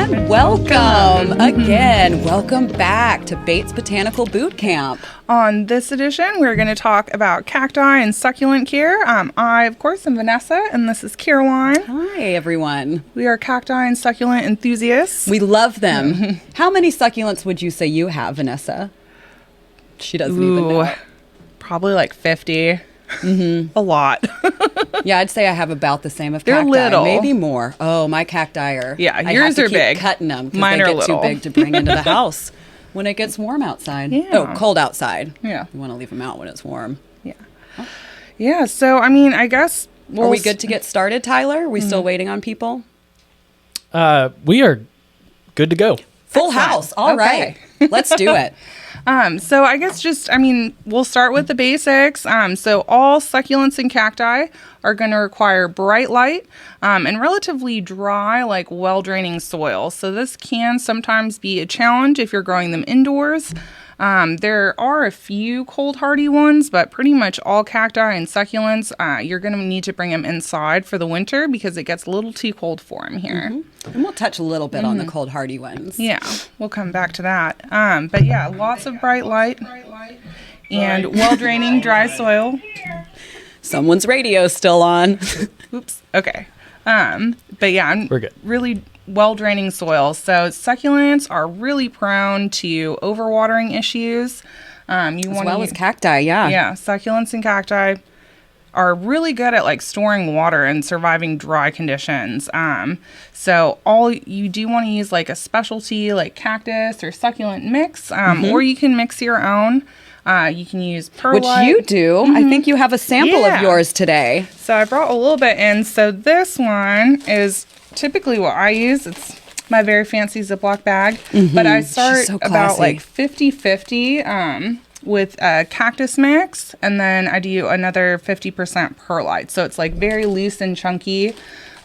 And welcome again. Welcome back to Bates Botanical Bootcamp. On this edition, we're going to talk about cacti and succulent care. I, of course, am Vanessa, and this is Caroline. Hi, everyone. We are cacti and succulent enthusiasts. We love them. How many succulents would you say you have, Vanessa? She doesn't even know. Probably like 50. A lot. Yeah, I'd say I have about the same of They're cacti. little. Maybe more. Oh, my cacti are. Yeah, I yours have to are keep big. Cutting them because Mine they are get little. too big to bring into the house when it gets warm outside. Yeah. Oh, cold outside. Yeah. You want to leave them out when it's warm. Yeah. Yeah, so, I mean, I guess... Are we good to get started, Tyler? Are we still waiting on people? We are good to go. Full Excellent. house. All right. Let's do it. So I guess we'll start with the basics. So all succulents and cacti are going to require bright light and relatively dry, like well-draining soil. So this can sometimes be a challenge if you're growing them indoors. There are a few cold hardy ones, but pretty much all cacti and succulents, you're going to need to bring them inside for the winter because it gets a little too cold for them here. And we'll touch a little bit on the cold hardy ones. Yeah, we'll come back to that. But yeah, lots of bright light and well-draining dry soil. Someone's radio's still on. Oops. Okay. But yeah, We're good. really well-draining soil. So succulents are really prone to overwatering issues. As well as cacti, yeah. Yeah, succulents and cacti are really good at like storing water and surviving dry conditions. So all you do want to use like a specialty like cactus or succulent mix, or you can mix your own. You can use perlite. Which you do. I think you have a sample of yours today. So I brought a little bit in. So this one is typically what I use. It's my very fancy Ziploc bag. But I start so about classy. like 50-50 with a cactus mix. And then I do another 50% perlite. So it's like very loose and chunky.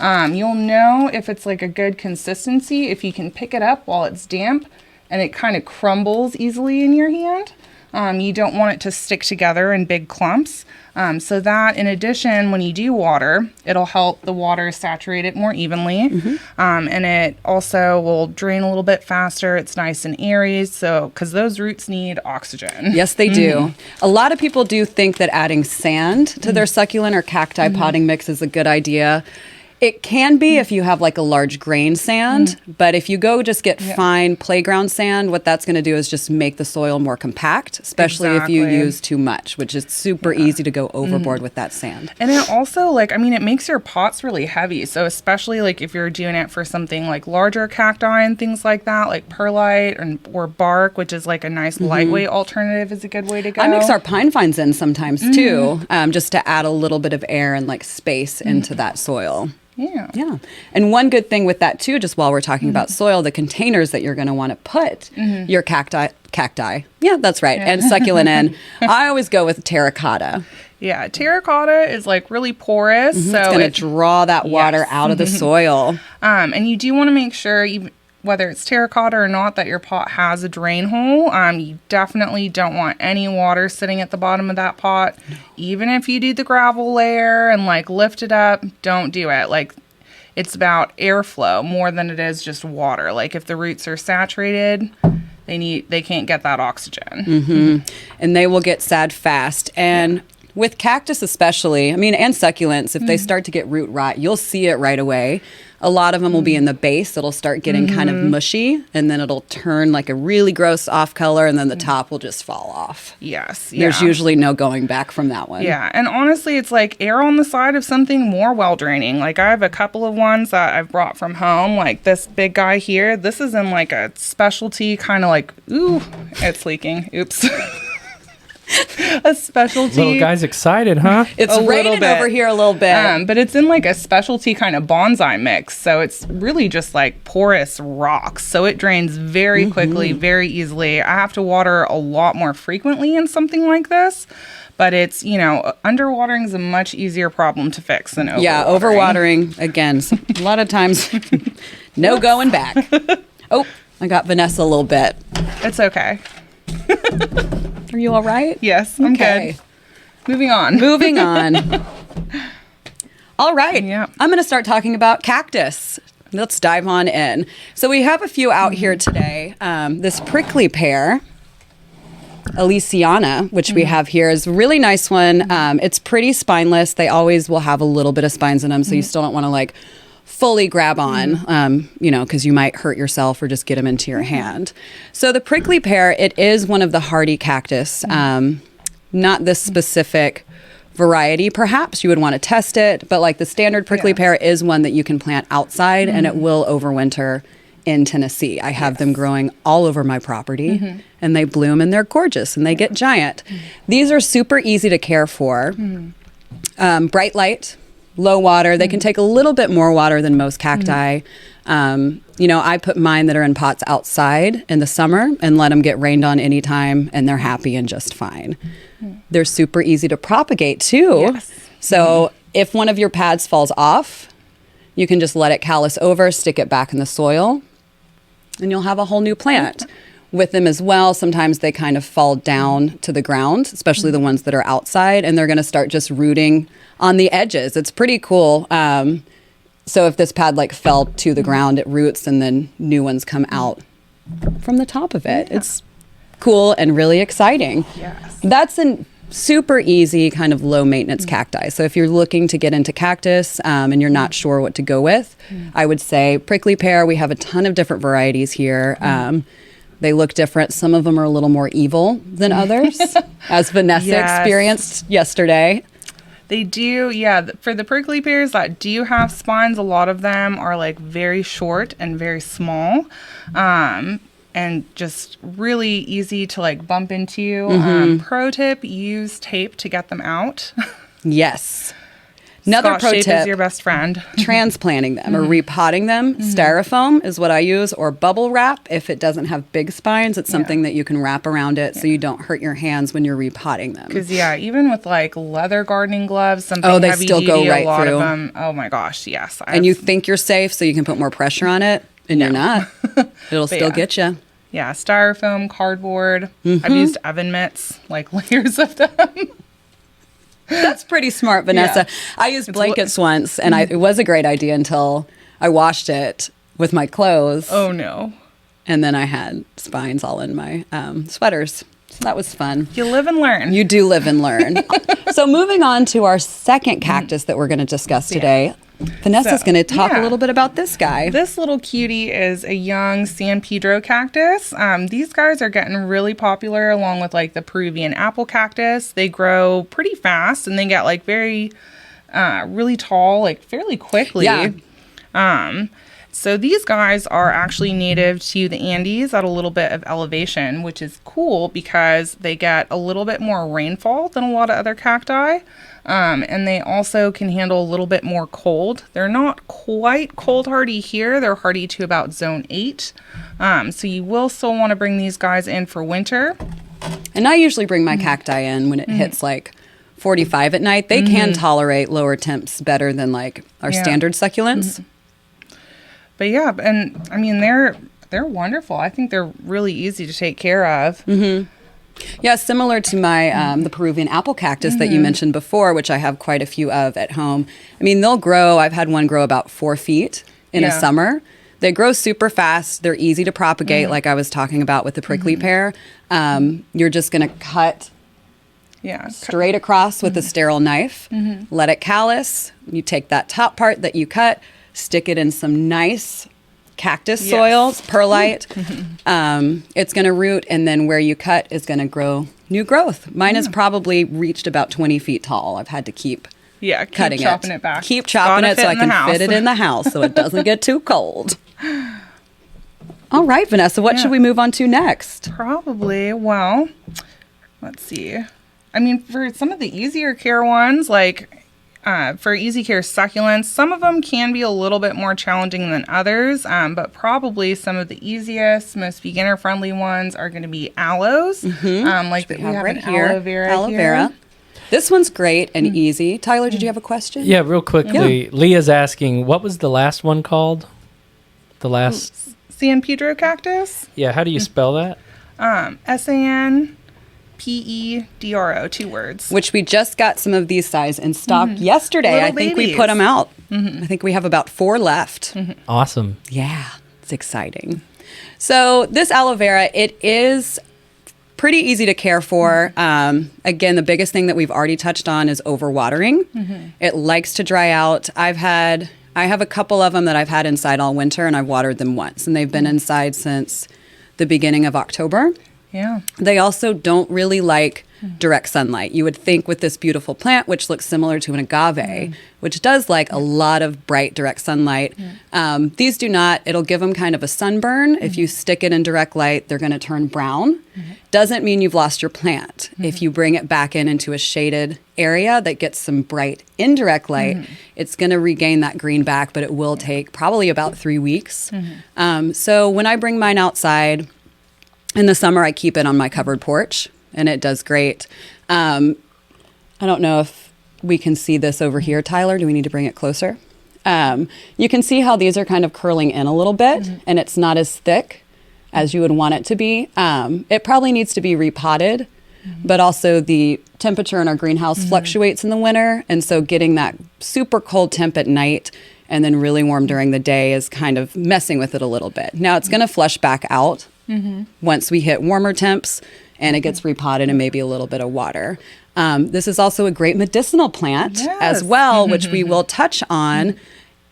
You'll know if it's like a good consistency if you can pick it up while it's damp and it kind of crumbles easily in your hand. You don't want it to stick together in big clumps. So that, in addition, when you do water, it'll help the water saturate it more evenly. And it also will drain a little bit faster. It's nice and airy, because those roots need oxygen. Yes, they do. A lot of people do think that adding sand to their succulent or cacti potting mix is a good idea. It can be if you have like a large grain sand, but if you go just get fine playground sand, what that's going to do is just make the soil more compact, especially if you use too much, which is super easy to go overboard with that sand. And it also, it makes your pots really heavy. So especially like if you're doing it for something like larger cacti and things like that, like perlite or bark, which is like a nice lightweight alternative, is a good way to go. I mix our pine vines in sometimes too, just to add a little bit of air and like space into that soil. Yeah. And one good thing with that too, just while we're talking about soil, the containers that you're going to want to put your cacti. Yeah, that's right. And succulent in. I always go with terracotta. Yeah, terracotta is like really porous. So it's going to draw that water out of the soil. And you do want to make sure, whether it's terracotta or not, that your pot has a drain hole. You definitely don't want any water sitting at the bottom of that pot. No. Even if you do the gravel layer and like lift it up, don't do it. Like, it's about airflow more than it is just water. Like if the roots are saturated, they can't get that oxygen. And they will get sad fast. And with cactus especially, and succulents, if they start to get root rot, you'll see it right away. A lot of them will be in the base. It'll start getting kind of mushy, and then it'll turn like a really gross off color, and then the top will just fall off. Yes. There's usually no going back from that one. Yeah. And honestly, it's like err on the side of something more well-draining. Like I have a couple of ones that I've brought from home, like this big guy here. This is in like a specialty kind of like, ooh, it's leaking. Oops. A specialty. Little guy's excited, huh? It's raining over here a little bit. But it's in like a specialty kind of bonsai mix. So it's really just like porous rocks. So it drains very quickly, very easily. I have to water a lot more frequently in something like this. But it's, underwatering is a much easier problem to fix than overwatering. Yeah, overwatering, again, a lot of times, no going back. Oh, I got Vanessa a little bit. It's okay. Are you all right? Yes, I'm good. Moving on. All right. Yeah. I'm going to start talking about cactus. let's dive on in. So we have a few out here today. This prickly pear, Elysiana, which we have here, is a really nice one. It's pretty spineless. They always will have a little bit of spines in them, so you still don't want to like fully grab on, because you might hurt yourself or just get them into your hand. So the prickly pear, it is one of the hardy cactus, not this specific variety. Perhaps you would want to test it, but like the standard prickly pear is one that you can plant outside and it will overwinter in Tennessee. I have them growing all over my property and they bloom and they're gorgeous and they get giant. These are super easy to care for. Bright light, low water. They can take a little bit more water than most cacti. I put mine that are in pots outside in the summer and let them get rained on anytime and they're happy and just fine. They're super easy to propagate too. Yes. So if one of your pads falls off, you can just let it callus over, stick it back in the soil, and you'll have a whole new plant. With them as well, sometimes they kind of fall down to the ground, especially the ones that are outside, and they're going to start just rooting on the edges. It's pretty cool. So if this pad like fell to the ground, it roots and then new ones come out from the top of it. It's cool and really exciting. Yes. That's a super easy kind of low maintenance cacti. So if you're looking to get into cactus and you're not sure what to go with, I would say prickly pear. We have a ton of different varieties here. They look different. Some of them are a little more evil than others, as Vanessa experienced yesterday. They do, for the prickly pears that do have spines, a lot of them are like very short and very small. And just really easy to like bump into. Pro tip, use tape to get them out. Yes. Another Scotch pro tape tip is your best friend. Transplanting them or repotting them. Styrofoam is what I use, or bubble wrap. If it doesn't have big spines, it's something that you can wrap around it so you don't hurt your hands when you're repotting them. Because even with like leather gardening gloves, something they heavy still duty, go right a lot through. of them. Oh my gosh, yes. And you think you're safe, so you can put more pressure on it, and you're not. It'll still get you. Yeah, styrofoam, cardboard. I've used oven mitts, like layers of them. That's pretty smart, Vanessa. I used blankets once, and it was a great idea until I washed it with my clothes. Oh, no. And then I had spines all in my sweaters. So that was fun. You live and learn. You do live and learn. So moving on to our second cactus that we're going to discuss today. Vanessa's going to talk a little bit about this guy. This little cutie is a young San Pedro cactus. These guys are getting really popular along with like the Peruvian apple cactus. They grow pretty fast and they get like very, really tall, like fairly quickly. Yeah. So these guys are actually native to the Andes at a little bit of elevation, which is cool because they get a little bit more rainfall than a lot of other cacti. And they also can handle a little bit more cold. They're not quite cold hardy here. They're hardy to about zone 8. So you will still want to bring these guys in for winter. And I usually bring my cacti in when it hits like 45 at night. They can tolerate lower temps better than like our standard succulents. But yeah, and I mean, they're wonderful. I think they're really easy to take care of. Yeah, similar to my the Peruvian apple cactus that you mentioned before, which I have quite a few of at home. I mean, they'll grow. I've had one grow about 4 feet in a summer. They grow super fast. They're easy to propagate, like I was talking about with the prickly pear. You're just going to cut straight across with a sterile knife. Let it callus. You take that top part that you cut, stick it in some nice cactus soils, perlite. It's going to root, and then where you cut is going to grow new growth. Mine has probably reached about 20 feet tall. I've had to keep cutting chopping it back. Keep chopping it so I can fit it in the house so it doesn't get too cold. All right, Vanessa, what should we move on to next? Probably, well, let's see. I mean, for some of the easier care ones, like for easy care succulents, some of them can be a little bit more challenging than others, but probably some of the easiest, most beginner-friendly ones are going to be aloes. Like we have right here, aloe vera. This one's great and easy. Tyler, did you have a question? Yeah, real quickly. Leah's asking, what was the last one called? The last... San Pedro cactus. Yeah, how do you spell that? San Pedro, 2 words. Which we just got some of these size in stock yesterday. Little I think we babies. put them out. I think we have about 4 left. Awesome. Yeah, it's exciting. So this aloe vera, it is pretty easy to care for. Again, the biggest thing that we've already touched on is overwatering. It likes to dry out. I have a couple of them that I've had inside all winter, and I've watered them once, and they've been inside since the beginning of October. Yeah. They also don't really like direct sunlight. You would think with this beautiful plant, which looks similar to an agave, which does like a lot of bright direct sunlight. These do not. It'll give them kind of a sunburn. If you stick it in direct light, they're going to turn brown. Doesn't mean you've lost your plant. If you bring it back into a shaded area that gets some bright indirect light, it's going to regain that green back, but it will take probably about 3 weeks. So when I bring mine outside, in the summer, I keep it on my covered porch, and it does great. I don't know if we can see this over here, Tyler. Do we need to bring it closer? You can see how these are kind of curling in a little bit, and it's not as thick as you would want it to be. It probably needs to be repotted, but also the temperature in our greenhouse fluctuates in the winter, and so getting that super cold temp at night and then really warm during the day is kind of messing with it a little bit. Now, it's going to flush back out once we hit warmer temps and it gets repotted and maybe a little bit of water. This is also a great medicinal plant as well, which we will touch on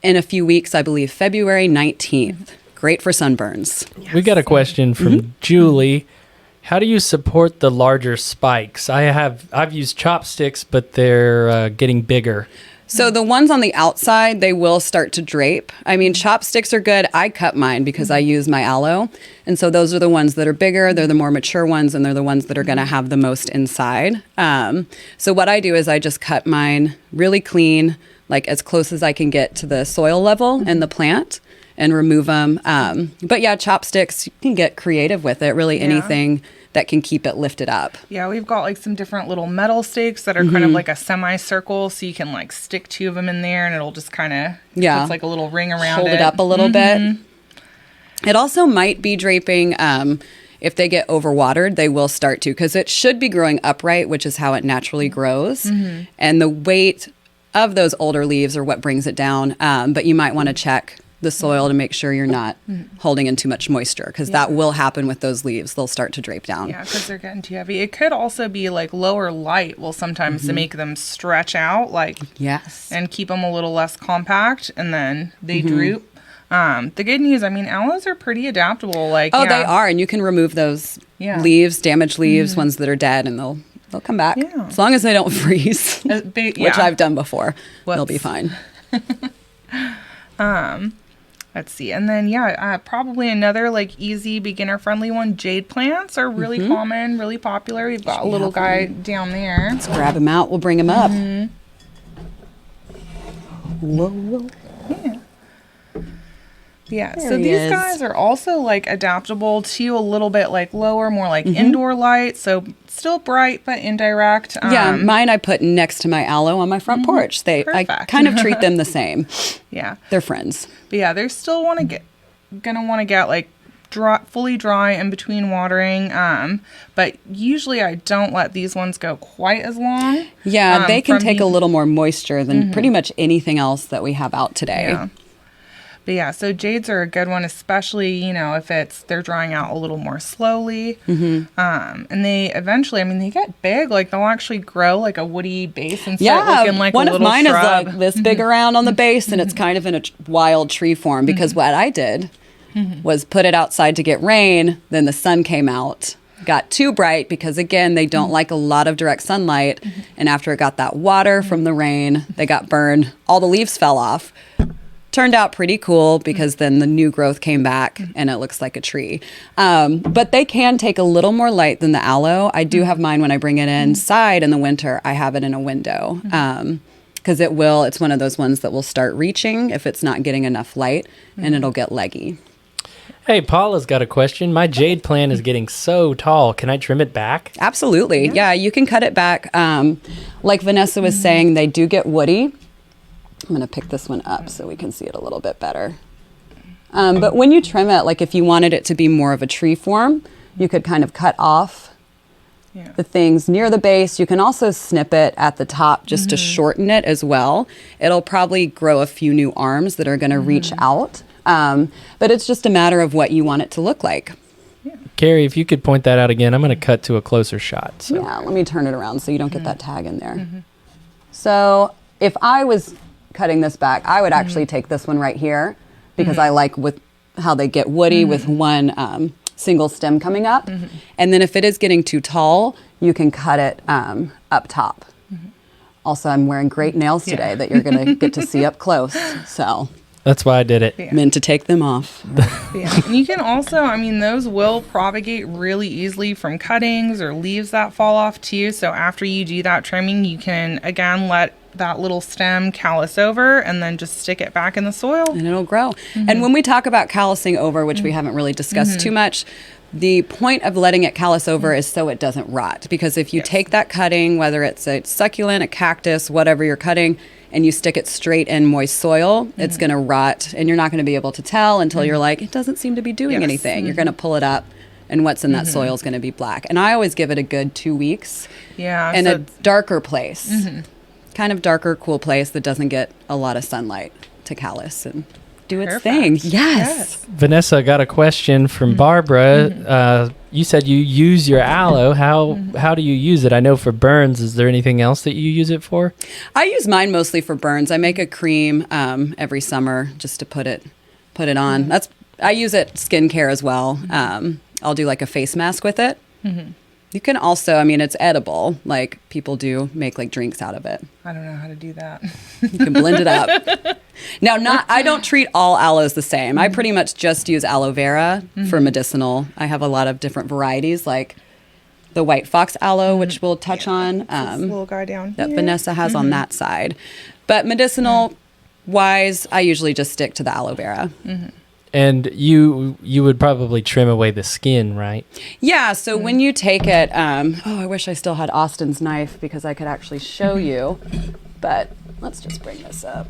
in a few weeks, I believe February 19th. Great for sunburns. We got a question from Julie. How do you support the larger spikes? I've used chopsticks, but they're getting bigger. So the ones on the outside, they will start to drape. I mean, chopsticks are good. I cut mine because I use my aloe. And so those are the ones that are bigger. They're the more mature ones, and they're the ones that are going to have the most inside. So what I do is I just cut mine really clean, like as close as I can get to the soil level in the plant, and remove them. But yeah, chopsticks, you can get creative with it. Really anything that can keep it lifted up. Yeah, we've got like some different little metal stakes that are kind of like a semicircle, so you can like stick 2 of them in there and it'll just kind of puts like a little ring around Hold it up a little bit. It also might be draping. If they get overwatered, they will start to, because it should be growing upright, which is how it naturally grows. And the weight of those older leaves are what brings it down. But you might want to check the soil to make sure you're not holding in too much moisture, because that will happen with those leaves. They'll start to drape down. Yeah, because they're getting too heavy. It could also be like lower light will sometimes make them stretch out, like and keep them a little less compact, and then they droop. The good news, I mean, aloes are pretty adaptable. Like they are, and you can remove those leaves, damaged leaves, ones that are dead, and they'll come back as long as they don't freeze, which I've done before. They'll be fine. Let's see. And then, probably another like easy beginner friendly one. Jade plants are really common, really popular. We've got a little guy down there. Let's grab him out. We'll bring him up. Whoa. Yeah. So these guys are also like adaptable to a little bit like lower, more like indoor light. So still bright, but indirect. Mine I put next to my aloe on my front porch. I kind of treat them the same. Yeah. They're friends. But yeah, they're still gonna want to get like fully dry in between watering. But usually I don't let these ones go quite as long. Yeah, they can take a little more moisture than pretty much anything else that we have out today. Yeah. But yeah, so jades are a good one, especially, you know, if they're drying out a little more slowly. And they eventually, I mean, they get big. Like, they'll actually grow like a woody base and start looking like a little shrub. One of mine is like this big around on the base, and it's kind of in a wild tree form, because what I did was put it outside to get rain. Then the sun came out, got too bright, because again, they don't like a lot of direct sunlight. And after it got that water from the rain, they got burned. All the leaves fell off. Turned out pretty cool, because then the new growth came back and it looks like a tree. But they can take a little more light than the aloe. I do have mine when I bring it inside in the winter. I have it in a window, because it's one of those ones that will start reaching if it's not getting enough light, and it'll get leggy. Hey, Paula's got a question. My jade plant is getting so tall. Can I trim it back? Absolutely. Yeah, you can cut it back. Like Vanessa was saying, they do get woody. I'm going to pick this one up so we can see it a little bit better. But when you trim it, like if you wanted it to be more of a tree form, you could kind of cut off the things near the base. You can also snip it at the top just to shorten it as well. It'll probably grow a few new arms that are going to reach out. But it's just a matter of what you want it to look like. Carrie, if you could point that out again, I'm going to cut to a closer shot. So. Yeah, let me turn it around so you don't get that tag in there. So if I was cutting this back, I would actually take this one right here because I like with how they get woody with one single stem coming up. And then if it is getting too tall, you can cut it up top. Also, I'm wearing great nails today that you're going to get to see up close. So that's why I did it. Meant to take them off. And you can also, I mean, those will propagate really easily from cuttings or leaves that fall off too. So after you do that trimming, you can, again, let that little stem callus over and then just stick it back in the soil. And it'll grow. And when we talk about callusing over, which we haven't really discussed too much, the point of letting it callus over is so it doesn't rot. Because if you take that cutting, whether it's a succulent, a cactus, whatever you're cutting, and you stick it straight in moist soil, it's going to rot. And you're not going to be able to tell until you're like, it doesn't seem to be doing anything. You're going to pull it up, and what's in that soil is going to be black. And I always give it a good 2 weeks in a darker place. Kind of darker, cool place that doesn't get a lot of sunlight to callus and do its thing. Yes. Vanessa, I got a question from Barbara. You said you use your aloe. How do you use it? I know for burns, is there anything else that you use it for? I use mine mostly for burns. I make a cream every summer just to put it on. I use it skincare as well. I'll do like a face mask with it. You can also, I mean, it's edible. Like people do make like drinks out of it. I don't know how to do that. You can blend it up. Now, I don't treat all aloes the same. I pretty much just use aloe vera for medicinal. I have a lot of different varieties, like the white fox aloe, which we'll touch on. This little guy down that here. Vanessa has on that side. But medicinal wise, I usually just stick to the aloe vera. And you would probably trim away the skin, right? Yeah, so when you take it, I wish I still had Austin's knife because I could actually show you, but let's just bring this up.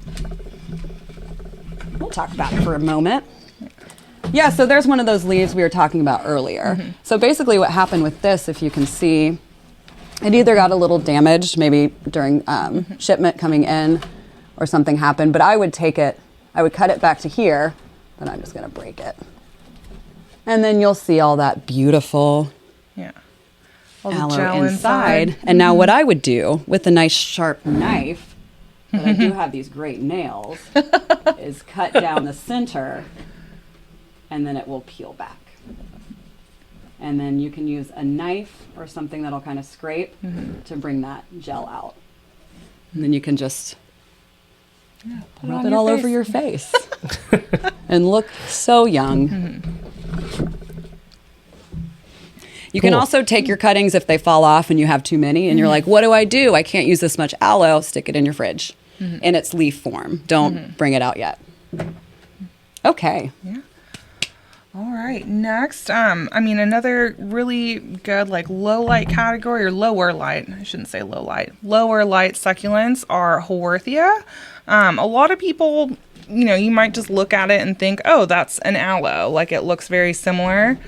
We'll talk about it for a moment. Yeah, so there's one of those leaves we were talking about earlier. So basically what happened with this, if you can see, it either got a little damaged, maybe during shipment coming in or something happened, but I would take it, I would cut it back to here, but I'm just going to break it. And then you'll see all that beautiful all the aloe gel inside. And now what I would do with a nice sharp knife, but I do have these great nails, is cut down the center, and then it will peel back. And then you can use a knife or something that'll kind of scrape to bring that gel out. And then you can just rub it all over your face and look so young. You can also take your cuttings if they fall off and you have too many and you're like, what do? I can't use this much aloe. Stick it in your fridge in its leaf form. Don't bring it out yet. Okay. All right. Next, another really good like low light category or lower light. I shouldn't say low light. Lower light succulents are Haworthia. A lot of people, you might just look at it and think, oh, that's an aloe. Like it looks very similar.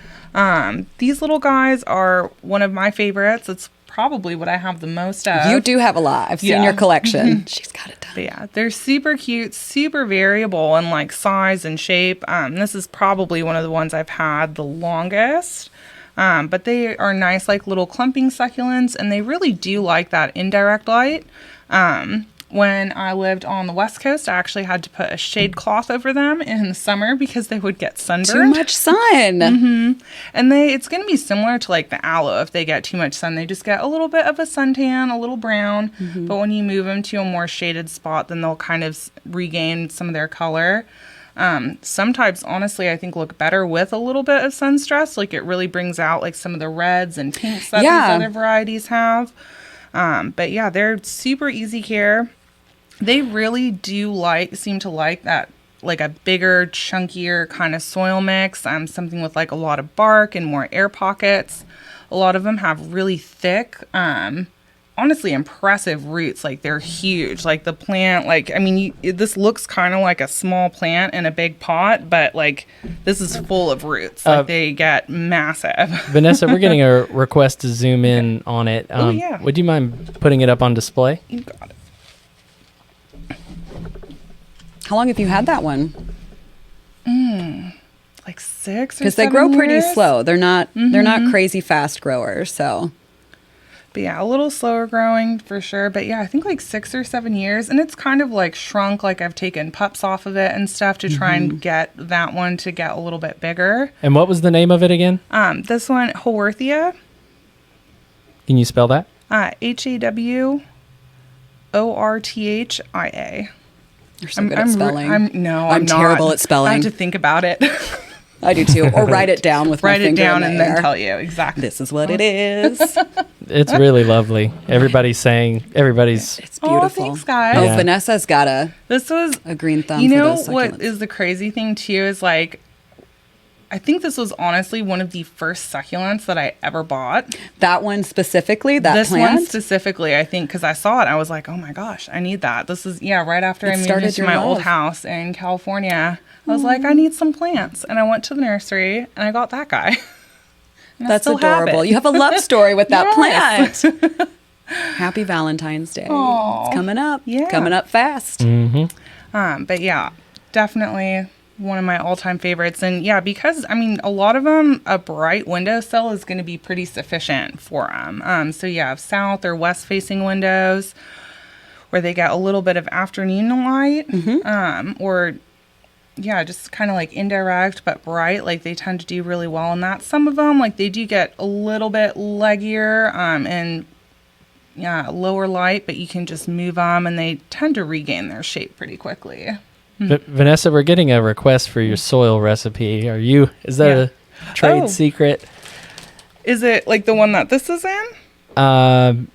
These little guys are one of my favorites. It's probably what I have the most of. You do have a lot. I've seen your collection. She's got it done. But yeah, they're super cute, super variable in like size and shape. This is probably one of the ones I've had the longest. But they are nice, like little clumping succulents, and they really do like that indirect light. When I lived on the West Coast, I actually had to put a shade cloth over them in the summer because they would get sunburned. Too much sun. And it's going to be similar to like the aloe. If they get too much sun, they just get a little bit of a suntan, a little brown. But when you move them to a more shaded spot, then they'll kind of regain some of their color. Some types, honestly, I think look better with a little bit of sun stress. Like it really brings out like some of the reds and pinks that these other varieties have. But yeah, they're super easy care. They really do seem to like that, like a bigger, chunkier kind of soil mix. Something with like a lot of bark and more air pockets. A lot of them have really thick, honestly impressive roots. Like they're huge. Like the plant, like, I mean, this looks kind of like a small plant in a big pot, but like this is full of roots. Like they get massive. Vanessa, we're getting a request to zoom in on it. Yeah. Would you mind putting it up on display? You got it. How long have you had that one? Like 6 or 7 Because they grow pretty years. slow. They're not crazy fast growers. So But yeah, a little slower growing for sure. But yeah, I think like 6 or 7 years. And it's kind of like shrunk. Like I've taken pups off of it and stuff to try and get that one to get a little bit bigger. And what was the name of it again? This one, Haworthia. Can you spell that? HAWORTHIA. you're so good at spelling. I'm I'm not. terrible at spelling. I have to think about it. I do too. Or write it down with my Write it finger down in and the then air. tell you exactly. This is what it is. It's really lovely. Everybody's It's beautiful. Oh, thanks, guys. Oh, Yeah. Vanessa's got This was a green thumb You for know those what succulents. is the crazy thing too is like I think this was honestly one of the first succulents that I ever bought. That one specifically, that This plant? one specifically, I think, because I saw it, I was like, oh my gosh, I need that. This is right after It I moved started into your my old love. house in California. I was like, I need some plants, and I went to the nursery and I got that guy. And I That's still have adorable. it. You have a love story with that Yes. plant. Happy Valentine's Day. Aw. It's coming up. Yeah. Coming up fast. But yeah, definitely one of my all-time favorites. And yeah, because I mean, a lot of them, a bright windowsill is going to be pretty sufficient for them. So you have south or west facing windows where they get a little bit of afternoon light, or yeah, just kind of like indirect but bright. Like they tend to do really well in that. Some of them, like they do get a little bit leggier and yeah, lower light, but you can just move them and they tend to regain their shape pretty quickly. Vanessa, we're getting a request for your soil recipe. Is that Yeah. a trade Oh. secret? Is it like the one that this is in?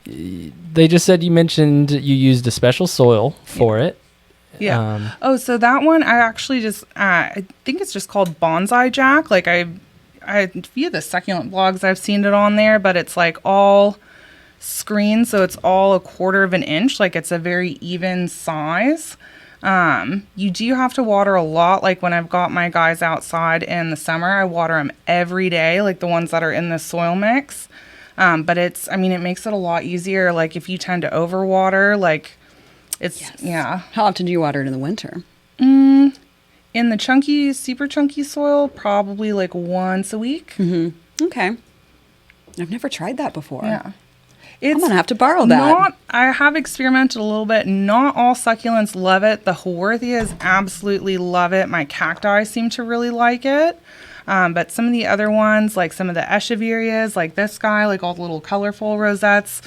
They just said you mentioned you used a special soil for it. Yeah. So that one I actually just I think it's just called Bonsai Jack. Like I a few of the succulent blogs I've seen it on there, but it's like all screen, so it's all 1/4 of an inch. Like it's a very even size. You do have to water a lot. Like when I've got my guys outside in the summer, I water them every day, like the ones that are in the soil mix. But it makes it a lot easier. Like if you tend to overwater, like it's, yeah. How often do you water it in the winter? In the super chunky soil, probably like once a week. Okay. I've never tried that before. Yeah. I'm going to have to borrow that. I have experimented a little bit. Not all succulents love it. The Haworthias absolutely love it. My cacti seem to really like it. But some of the other ones, like some of the echeverias, like this guy, like all the little colorful rosettes,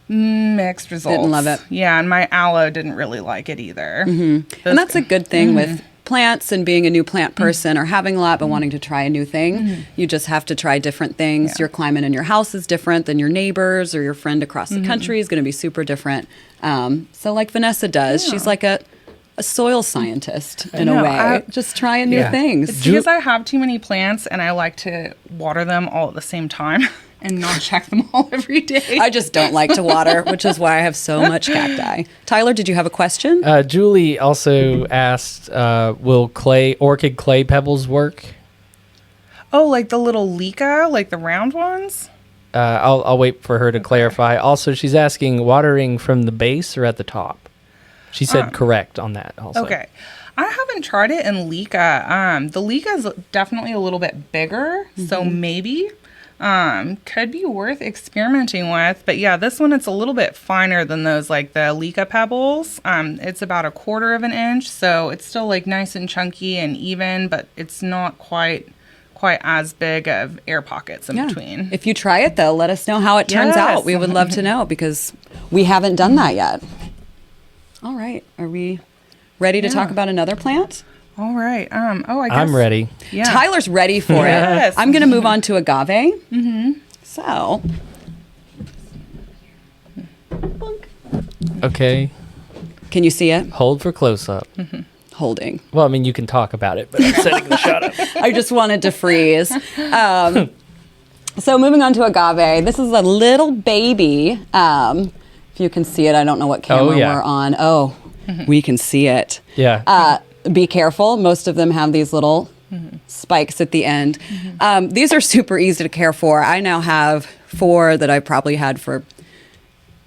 mixed results. Didn't love it. Yeah, and my aloe didn't really like it either. And that's a good thing with plants and being a new plant person or having a lot but wanting to try a new thing. You just have to try different things. Yeah. Your climate in your house is different than your neighbors or your friend across the country is going to be super different. So like Vanessa does, she's like a soil scientist in a know, way. Just trying new Yeah. things. It's because I have too many plants and I like to water them all at the same time and not check them all every day. I just don't like to water, which is why I have so much cacti. Tyler, did you have a question? Julie also asked, will orchid clay pebbles work? Oh, like the little leca, like the round ones? I'll wait for her to clarify. Also, she's asking watering from the base or at the top. She said correct on that also. Okay. I haven't tried it in leca. The leca is definitely a little bit bigger, so maybe could be worth experimenting with. But yeah, this one, it's a little bit finer than those, like the leca pebbles. It's about 1/4 of an inch, so it's still like nice and chunky and even, but it's not quite as big of air pockets in between. If you try it, though, let us know how it turns Yes. out. We would love to know because we haven't done that yet. All right. Are we ready to talk about another plant? All right. I guess I'm ready. Yeah. Tyler's ready for Yes. it. I'm going to move on to agave. So, Okay. can you see it? Hold for close up. Holding. Well, I mean, you can talk about it, but I'm setting the shot up. I just wanted to freeze. So moving on to agave. This is a little baby If you can see it, I don't know what camera we're on. Oh, we can see it. Yeah. Be careful. Most of them have these little spikes at the end. These are super easy to care for. I now have 4 that I've probably had for,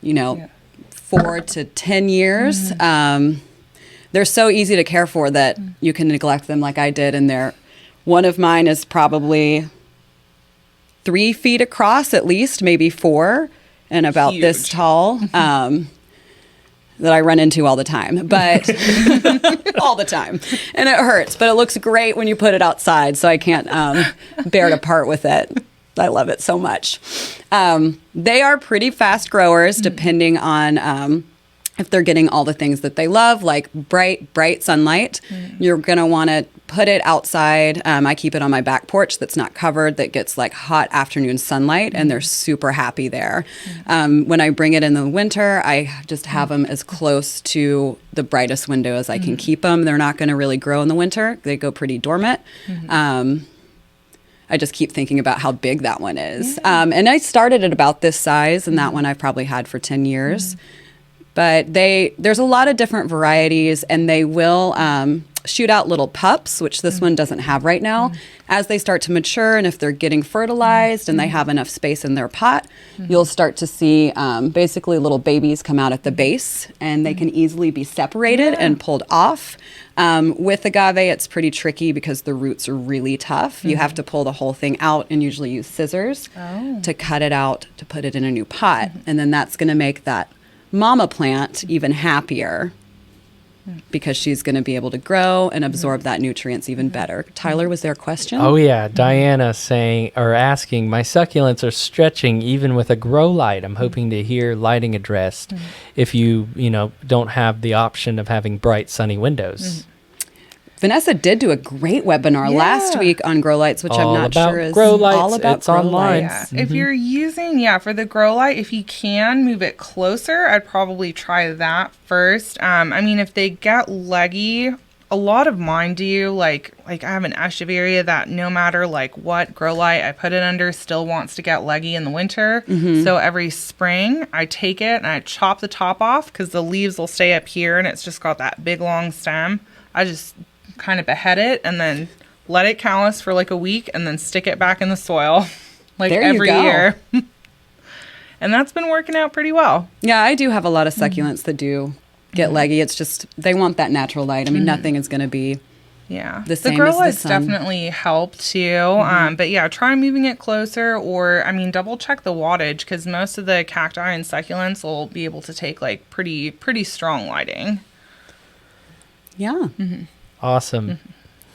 4 to 10 years. They're so easy to care for that you can neglect them like I did. And one of mine is probably 3 feet across, at least, maybe 4, and about this tall. That I run into all the time, but all the time. And it hurts, but it looks great when you put it outside, so I can't bear to part with it. I love it so much. They are pretty fast growers, depending on if they're getting all the things that they love, like bright sunlight. You're going to want to put it outside. I keep it on my back porch that's not covered, that gets like hot afternoon sunlight, and they're super happy there. When I bring it in the winter, I just have them as close to the brightest window as I can keep them. They're not going to really grow in the winter. They go pretty dormant. I just keep thinking about how big that one is. And I started at about this size, and that one I've probably had for 10 years. But there's a lot of different varieties, and they will shoot out little pups, which this one doesn't have right now. As they start to mature, and if they're getting fertilized and they have enough space in their pot, you'll start to see basically little babies come out at the base, and they can easily be separated and pulled off. With agave, it's pretty tricky because the roots are really tough. You have to pull the whole thing out and usually use scissors to cut it out to put it in a new pot. And then that's going to make that mama plant even happier, because she's going to be able to grow and absorb that nutrients even better. Tyler, was there a question? Oh yeah, Diana asking, my succulents are stretching even with a grow light. I'm hoping to hear lighting addressed if you don't have the option of having bright sunny windows. Vanessa did do a great webinar last week on grow lights, which I'm not sure is grow lights. All about it's grow online. lights. If you're using, for the grow light, if you can move it closer, I'd probably try that first. If they get leggy, a lot of mine do. Like I have an echeveria that no matter like what grow light I put it under, still wants to get leggy in the winter. So every spring I take it and I chop the top off, because the leaves will stay up here and it's just got that big long stem. I just kind of behead it and then let it callus for like a week and then stick it back in the soil every year. And that's been working out pretty well. Yeah, I do have a lot of succulents that do get leggy. It's just they want that natural light. Nothing is going to be the same. The grow as lights the sun. definitely help too. But try moving it closer, or double check the wattage, because most of the cacti and succulents will be able to take like pretty strong lighting. Yeah. Awesome.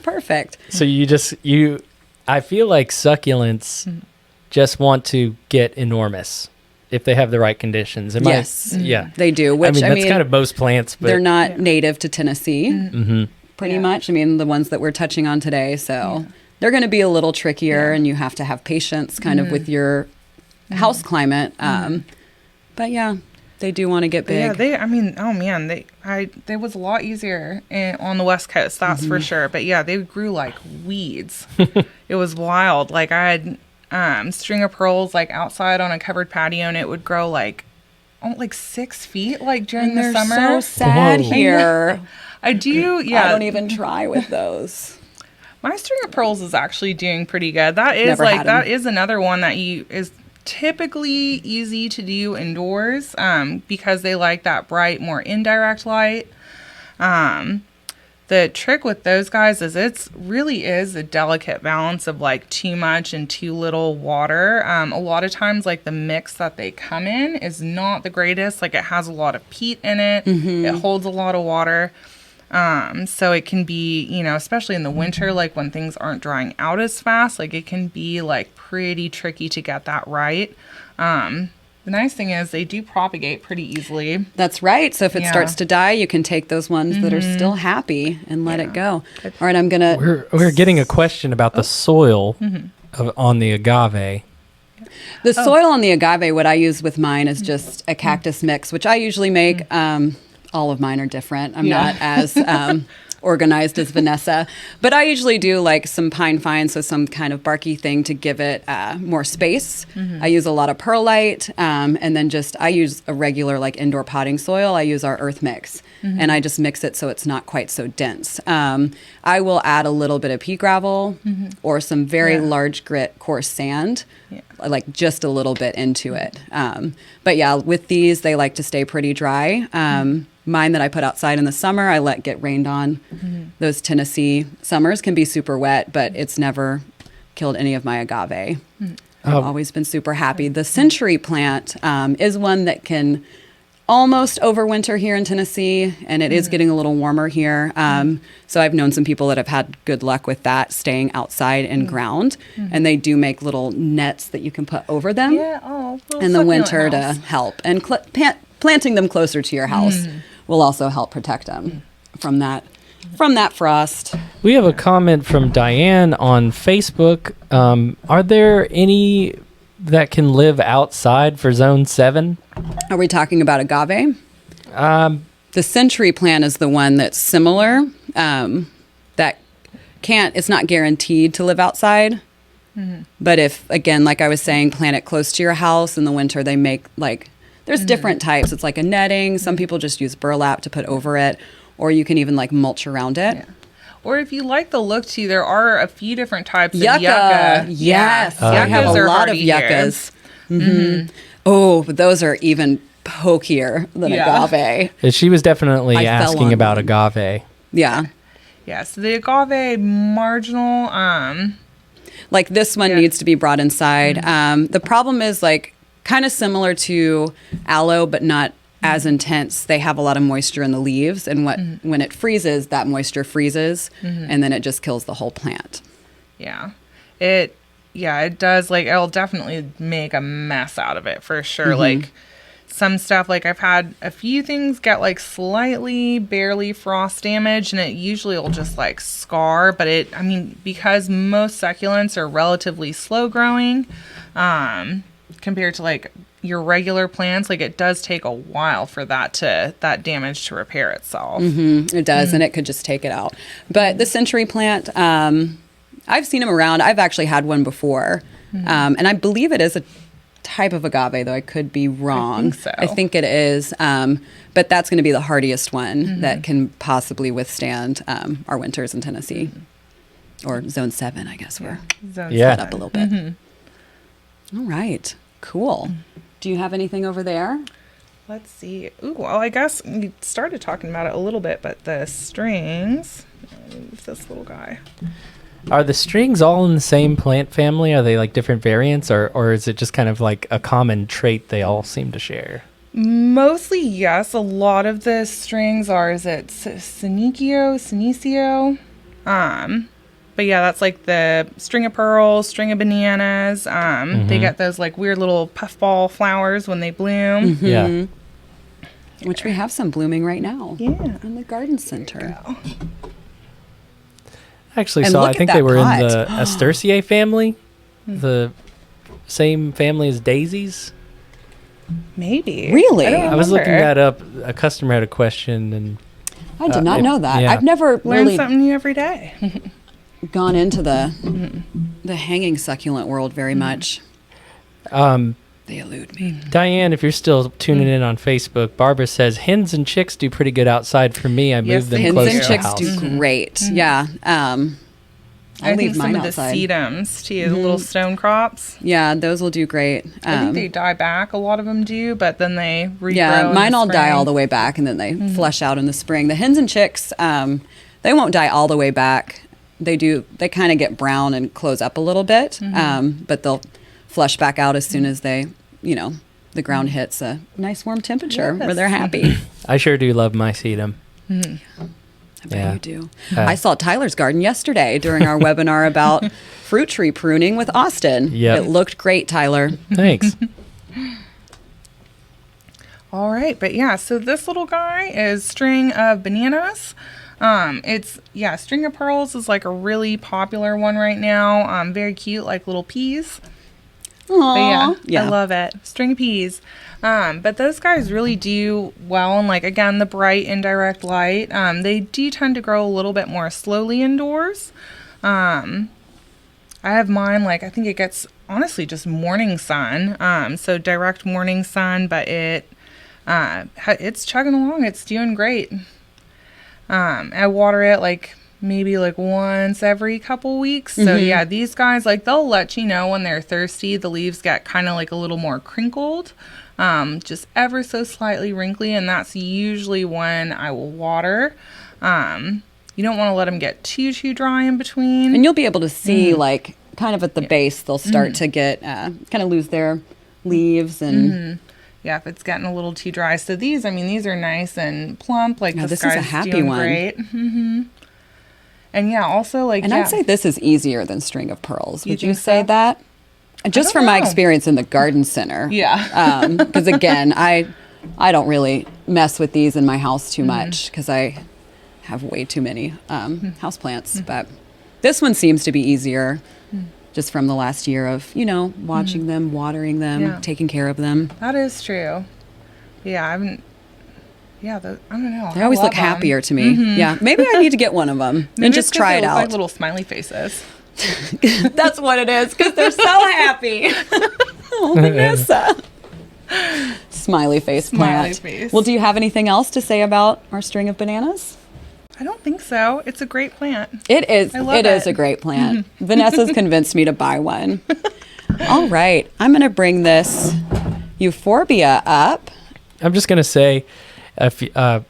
Perfect. So I feel like succulents just want to get enormous if they have the right conditions. Yes. Yeah. They do. Which that's kind of most plants, but they're not native to Tennessee. Pretty much. The ones that we're touching on today. So they're going to be a little trickier, and you have to have patience kind of with your house climate. But yeah, they do want to get big. They was a lot easier on the West Coast, that's for sure. But yeah, they grew like weeds. It was wild. Like I had string of pearls like outside on a covered patio, and it would grow like 6 feet like during the summer. So sad here. I do. Yeah, I don't even try with those. My string of pearls is actually doing pretty good. That is another one that is typically easy to do indoors, because they like that bright, more indirect light. The trick with those guys is it's really is a delicate balance of like too much and too little water. A lot of times like the mix that they come in is not the greatest. Like it has a lot of peat in it. It holds a lot of water. So it can be, especially in the winter, like when things aren't drying out as fast, like it can be like pretty tricky to get that right. The nice thing is they do propagate pretty easily. That's right. So if it starts to die, you can take those ones that are still happy and let it go. All right, I'm going to... We're getting a question about the soil on the agave. The soil on the agave, what I use with mine is just a cactus mix, which I usually make. All of mine are different. I'm not as organized as Vanessa. But I usually do like some pine fine, so some kind of barky thing to give it more space. I use a lot of perlite, and then I use a regular like indoor potting soil. I use our earth mix, and I just mix it so it's not quite so dense. I will add a little bit of pea gravel or some very large grit coarse sand, like just a little bit into it. But yeah, with these, they like to stay pretty dry. Mine that I put outside in the summer, I let get rained on. Those Tennessee summers can be super wet, but it's never killed any of my agave. I've always been super happy. The century plant is one that can almost overwinter here in Tennessee, and it is getting a little warmer here. So I've known some people that have had good luck with that staying outside and ground, and they do make little nets that you can put over them in the winter to help. And planting them closer to your house will also help protect them from that frost. We have a comment from Diane on Facebook. Are there any that can live outside for zone 7? Are we talking about agave? The century plant is the one that's similar. That it's not guaranteed to live outside. But if, again, like I was saying, plant it close to your house in the winter, they make there's different types. It's like a netting. Some people just use burlap to put over it, or you can even like mulch around it. Or if you like the look too, there are a few different types yucca. of yucca. Yes. I have a lot of yuccas. Oh, but those are even pokier than agave. She was definitely asking about agave. Yeah. Yeah, so the agave marginal, like this one needs to be brought inside. The problem is like kind of similar to aloe, but not as intense. They have a lot of moisture in the leaves, and when it freezes, that moisture freezes, and then it just kills the whole plant. It does. Like, it'll definitely make a mess out of it for sure. Like some stuff, like I've had a few things get like slightly barely frost damage, and it usually will just like scar, but because most succulents are relatively slow growing, compared to like your regular plants, like it does take a while for that damage to repair itself. It does, and it could just take it out. But the century plant, I've seen them around. I've actually had one before, and I believe it is a type of agave, though I could be wrong. I think it is, but that's going to be the hardiest one that can possibly withstand our winters in Tennessee, or zone 7, I guess we're set up a little bit. All right, cool. Do you have anything over there? Let's see. Ooh, well, I guess we started talking about it a little bit, but the strings. Move this little guy. Are the strings all in the same plant family? Are they like different variants, or is it just kind of like a common trait they all seem to share? Mostly, yes. A lot of the strings are, is it Senecio? But yeah, that's like the string of pearls, string of bananas. They get those like weird little puffball flowers when they bloom. Yeah. Which we have some blooming right now. Yeah. In the garden center. I actually And saw, look I at think that they were pot. in the Asterciae family, the same family as daisies. Maybe. Really? I I was looking remember. that up. A customer had a question, and I did not know that. yeah. I've never Learn really something new every day. gone into the hanging succulent world very much. They elude me. Diane, if you're still tuning in on Facebook, Barbara says hens and chicks do pretty good outside for me. I Yes, move them they Hens close and to chicks the house. do great. Yeah. I think leave some mine of outside. the sedums too, the little stone crops. Yeah, those will do great. I think they die back. A lot of them do, but then they regrow. Yeah, in mine the all die spring. all the way back, and then they flush out in the spring. The hens and chicks, they won't die all the way back. They kind of get brown and close up a little bit, but they'll flush back out as soon as the ground hits a nice warm temperature where they're happy. I sure do love my sedum. I bet you do. Uh, I saw Tyler's garden yesterday during our webinar about fruit tree pruning with Austin. Yep. It looked great, Tyler. Thanks. All right, but yeah, so this little guy is string of bananas. String of pearls is like a really popular one right now. Very cute, like little peas. But Yeah. I love it. String peas. But those guys really do well in, like, again, the bright indirect light. They do tend to grow a little bit more slowly indoors. I have mine, like, I think it gets, honestly, just morning sun. So direct morning sun, but it's chugging along. It's doing great. I water it, like, maybe like once every couple weeks. So yeah, these guys, like, they'll let you know when they're thirsty. The leaves get kind of like a little more crinkled, just ever so slightly wrinkly, and that's usually when I will water. You don't want to let them get too dry in between. And you'll be able to see, like, kind of at the base, they'll start to get, kind of lose their leaves and... Yeah, if it's getting a little too dry. So these, I mean, these are nice and plump. Like, Yeah, this this is a guy's happy doing one. great. And yeah, also, like, And I'd say this is easier than string of pearls. Would you think say so? that? Just don't from my know. experience in the garden center. Yeah. Because again, I don't really mess with these in my house too much because I have way too many houseplants. But this one seems to be easier just from the last year of, watching them, watering them, Yeah. taking care of them. That is true. Yeah, I don't know. They always look happier to me. Yeah, maybe I need to get one of them and just try it Look out. like little smiley faces. That's what it is, because they're so happy. Oh, Vanessa. Smiley face plant. Smiley face. Well, do you have anything else to say about our string of bananas? I don't think so. It's a great plant. It is. I love It is it. a great plant. Vanessa's convinced me to buy one. All right. I'm going to bring this euphorbia up. I'm just going to say, if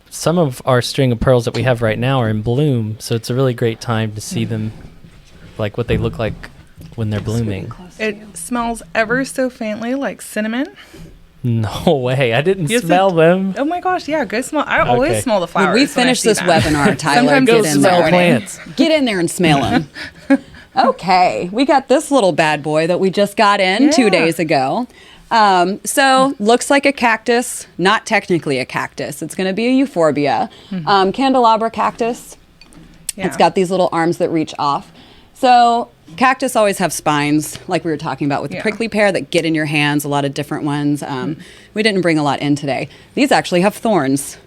some of our string of pearls that we have right now are in bloom, so it's a really great time to see them, like what they look like when they're blooming. It smells ever so faintly like cinnamon. No way. I didn't Yes, smell them. Oh my gosh, yeah, go smell. I always Okay. smell the flowers. When we finish this webinar, Tyler, Sometimes get those in smell there. plants. Get in there and smell them. Okay. We got this little bad boy that we just got in 2 Yeah. days ago. So looks like a cactus, not technically a cactus. It's going to be a euphorbia. Candelabra cactus. Yeah. It's got these little arms that reach off. So cactus always have spines, like we were talking about with the Yeah. prickly pear, that get in your hands, a lot of different ones. We didn't bring a lot in today. These actually have thorns,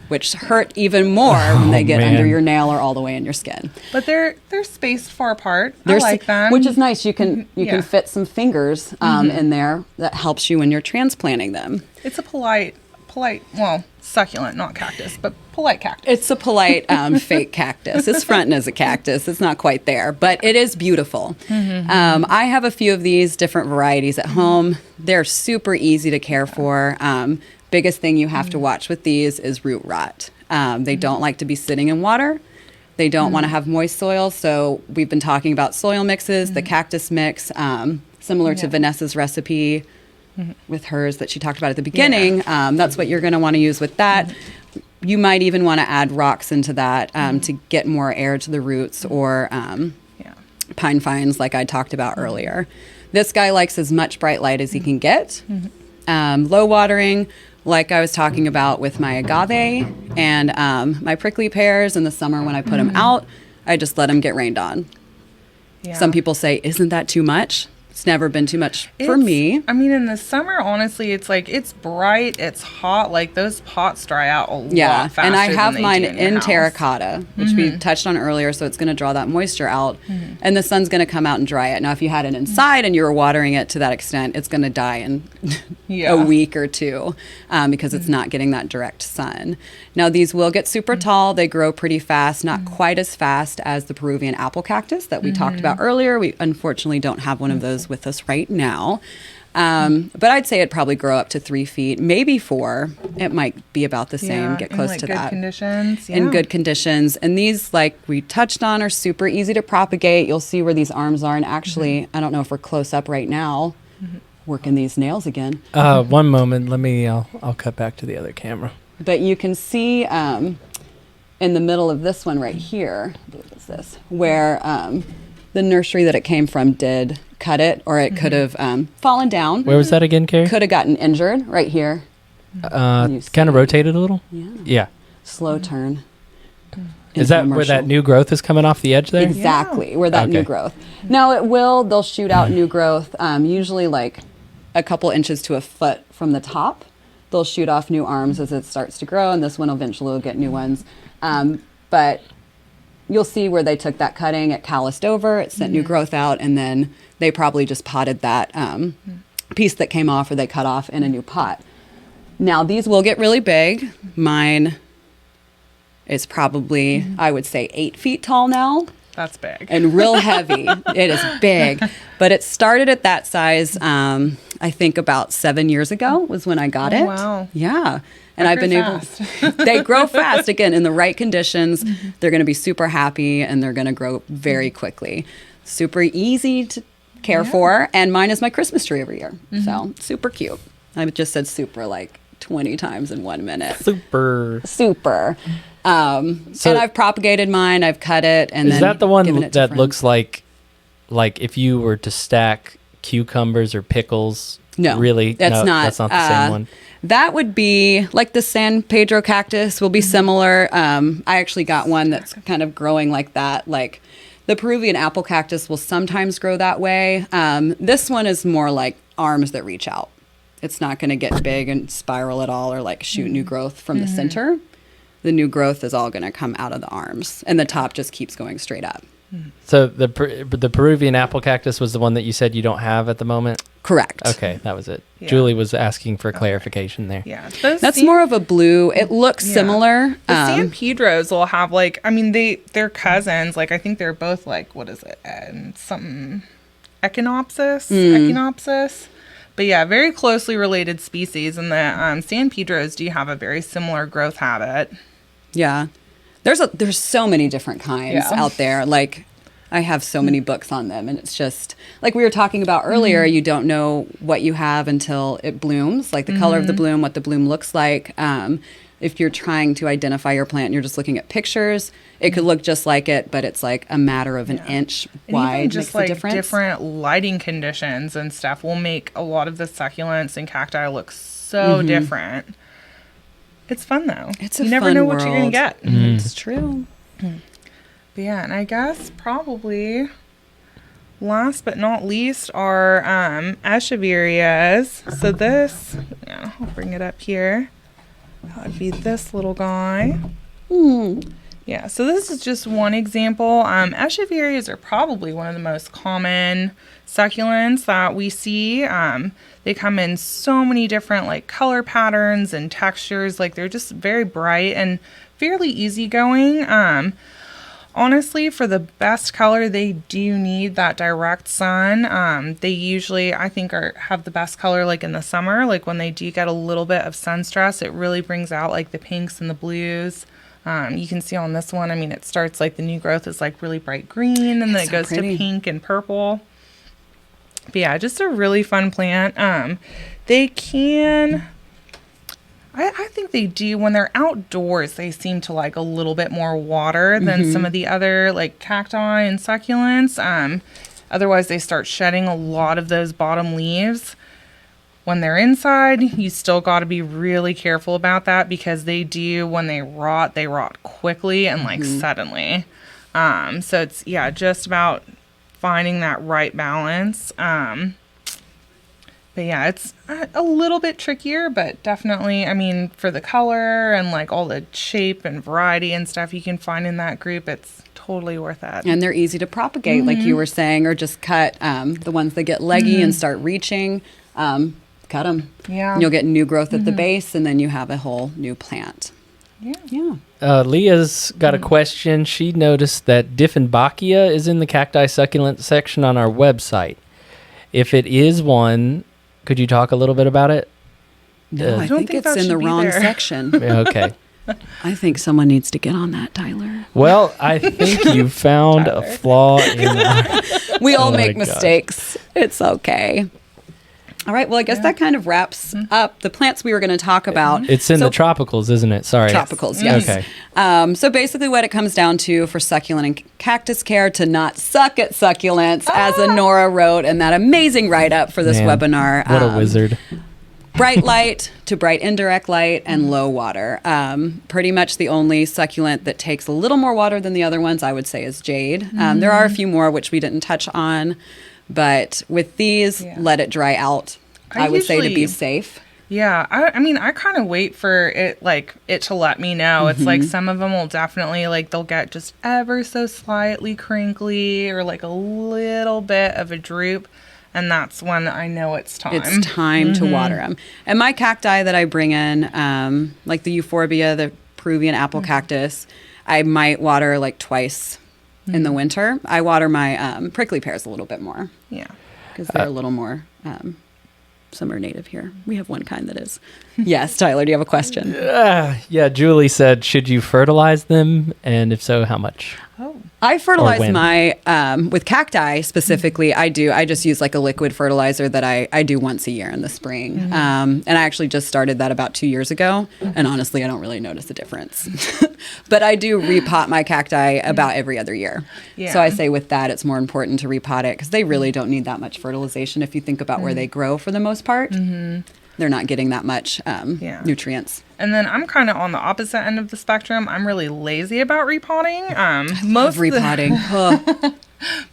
which hurt even more when they get man. under your nail or all the way in your skin. But they're spaced far apart. I They're like them. Which is nice. You can Yeah. can fit some fingers in there. That helps you when you're transplanting them. It's a polite, well, succulent, not cactus, but polite cactus. It's a polite fake cactus. It's fronting as a cactus. It's not quite there, but it is beautiful. I have a few of these different varieties at home. They're super easy to care for. Biggest thing you have to watch with these is root rot. They don't like to be sitting in water. They don't want to have moist soil. So we've been talking about soil mixes, the cactus mix, similar to Vanessa's recipe with hers that she talked about at the beginning. That's what you're going to want to use with that. You might even want to add rocks into that to get more air to the roots, or pine fines like I talked about earlier. This guy likes as much bright light as he can get. Low watering, like I was talking about with my agave and my prickly pears in the summer when I put them out, I just let them get rained on. Yeah. Some people say, isn't that too much? It's never been too much for me. I mean, in the summer, honestly, it's like, it's bright, it's hot. Like, those pots dry out a lot faster and I than have they mine do your in house. terracotta, which we touched on earlier, so it's going to draw that moisture out, and the sun's going to come out and dry it. Now, if you had it inside and you were watering it to that extent, it's going to die in Yeah. a week or two because it's not getting that direct sun. Now, these will get super tall. They grow pretty fast, not quite as fast as the Peruvian apple cactus that we talked about earlier. We unfortunately don't have one of those with us right now. But I'd say it'd probably grow up to 3 feet, maybe 4. It might be about the same, get close in, like, to good that. conditions. In yeah. good conditions. And these, like we touched on, are super easy to propagate. You'll see where these arms are. And actually, I don't know if we're close up right now, working these nails again. One moment. Let me. I'll cut back to the other camera. But you can see in the middle of this one right here, I believe it's this, where the nursery that it came from did cut it, or it could have fallen down. Where was that again, Carrie? Could have gotten injured right here. You see. Kind of rotated a little. Yeah. Yeah. Slow turn. Is that where that new growth is coming off the edge there? Exactly, where that new Okay. growth. Now they'll shoot out new growth, usually like a couple inches to a foot from the top. They'll shoot off new arms as it starts to grow, and this one eventually will get new ones. But you'll see where they took that cutting, it calloused over, it sent new growth out, and then they probably just potted that piece that came off or they cut off in a new pot. Now these will get really big. Mine is probably, I would say, 8 feet tall now. That's big. And real heavy. It is big. But it started at that size, I think about 7 years ago was when I got it. Wow. Yeah. And I've been able, they grow fast. Again, in the right conditions, they're going to be super happy and they're going to grow very quickly. Super easy to care for. And mine is my Christmas tree every year. So super cute. I just said super like 20 times in 1 minute. Super. And I've propagated mine. I've cut it. And Is then that the one given it to that friends. looks like if you were to stack cucumbers or pickles? No, Really? That's No, not. That's not the same one. That would be like the San Pedro cactus will be similar. I actually got one that's kind of growing like that. Like the Peruvian apple cactus will sometimes grow that way. This one is more like arms that reach out. It's not going to get big and spiral at all or like shoot new growth from the center. The new growth is all going to come out of the arms and the top just keeps going straight up. So the Peruvian apple cactus was the one that you said you don't have at the moment? Correct. Okay, that was it. Yeah. Julie was asking for clarification there. Yeah. That's more of a blue. It looks similar. The San Pedros will have like, I mean, they're cousins. Like, I think they're both like, what is it? Something Echinopsis. But yeah, very closely related species. And the San Pedros do have a very similar growth habit. Yeah. There's so many different kinds out there. Like I have so many books on them and it's just like we were talking about earlier, you don't know what you have until it blooms, like the color of the bloom, what the bloom looks like. If you're trying to identify your plant and you're just looking at pictures, it could look just like it, but it's like a matter of an inch wide. And even just makes a like difference. different lighting conditions and stuff will make a lot of the succulents and cacti look so different. It's fun though. It's a you never fun know what you're gonna world. get. It's true. But yeah, and I guess probably last but not least are echeverrias. So this, I'll bring it up here. That would be this little guy. Yeah, so this is just one example. Echeverrias are probably one of the most common succulents that we see. They come in so many different like color patterns and textures. Like they're just very bright and fairly easygoing. Honestly, for the best color, they do need that direct sun. They usually, I think, have the best color like in the summer. Like when they do get a little bit of sun stress, it really brings out like the pinks and the blues. You can see on this one, I mean, it starts like the new growth is like really bright green and then it goes to pink and purple. But yeah, just a really fun plant. They can... I think they do when they're outdoors. They seem to like a little bit more water than some of the other like cacti and succulents. Otherwise, they start shedding a lot of those bottom leaves. When they're inside, you still got to be really careful about that because they do, when they rot quickly and like suddenly. So it's, just about finding that right balance. But yeah, it's a little bit trickier, but definitely, I mean, for the color and like all the shape and variety and stuff you can find in that group, it's totally worth it. And they're easy to propagate, like you were saying, or just cut the ones that get leggy and start reaching, cut them. Yeah. And you'll get new growth at the base, and then you have a whole new plant. Yeah. Leah's got a question. She noticed that Dieffenbachia is in the cacti succulent section on our website. If it is one... Could you talk a little bit about it? No, I think it's in the wrong section. Okay. I think someone needs to get on that, Tyler. Well, I think you found a flaw in our... We all make mistakes. It's okay. All right. Well, I guess that kind of wraps up the plants we were going to talk about. It's in the tropicals, isn't it? Sorry. Tropicals, yes. Okay. So basically what it comes down to for succulent and cactus care, to not suck at succulents, as Nora wrote in that amazing write-up for this Man, webinar. What a wizard. bright light to bright indirect light and low water. Pretty much the only succulent that takes a little more water than the other ones, I would say, is jade. There are a few more which we didn't touch on, but with these, let it dry out. I would say to be safe. Yeah, I mean, I kind of wait for it, like, it to let me know. It's like some of them will definitely, like, they'll get just ever so slightly crinkly or, like, a little bit of a droop. And that's when I know it's time. It's time to water them. And my cacti that I bring in, like the euphorbia, the Peruvian apple cactus, I might water, like, twice in the winter. I water my prickly pears a little bit more. Yeah. Because they're a little more... some are native here. We have one kind that is. Yes, Tyler, do you have a question? Yeah, Julie said, should you fertilize them? And if so, how much? I fertilize my, with cacti specifically, I do. I just use like a liquid fertilizer that I do once a year in the spring. And I actually just started that about 2 years ago. And honestly, I don't really notice a difference. But I do repot my cacti about every other year. Yeah. So I say with that, it's more important to repot it because they really don't need that much fertilization if you think about where they grow for the most part. They're not getting that much nutrients. And then I'm kind of on the opposite end of the spectrum. I'm really lazy about repotting. Most repotting.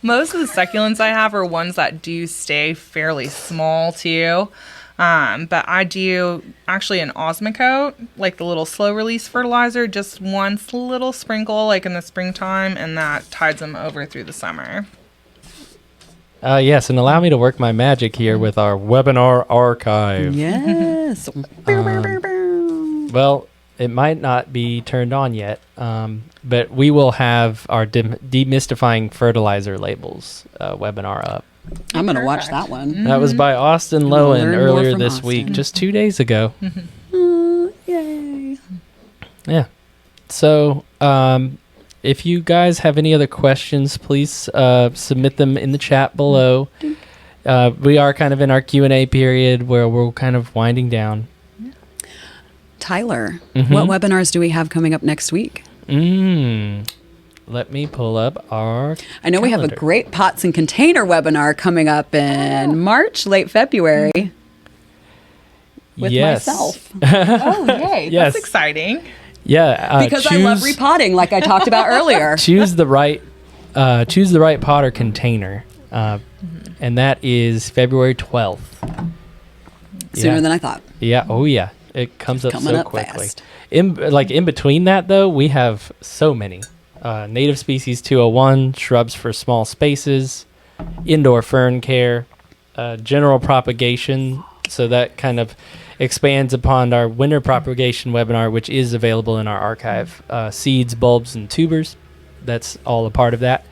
Most of the succulents I have are ones that do stay fairly small too. But I do actually an Osmocote, like the little slow release fertilizer, just one little sprinkle like in the springtime, and that tides them over through the summer. Yes, and allow me to work my magic here with our webinar archive. Yes. Well, it might not be turned on yet, but we will have our demystifying fertilizer labels webinar up. I'm going to watch that one. That was by Austin Lowen earlier this week, just 2 days ago. Yay. Yeah. So, if you guys have any other questions, please submit them in the chat below. We are kind of in our Q&A period where we're kind of winding down. Tyler, what webinars do we have coming up next week? Let me pull up our I know calendar. We have a great pots and container webinar coming up in March, late February. With myself. Oh, yay. Yes. That's exciting. Yeah, because I love repotting, like I talked about earlier. Choose the right pot or container, and that is February 12th. Sooner than I thought. Yeah. Oh yeah, it comes up so quickly. Fast. In between that though, we have so many native species 201, shrubs for small spaces, indoor fern care, general propagation. So that kind of expands upon our winter propagation webinar, which is available in our archive. Seeds, bulbs, and tubers. That's all a part of that.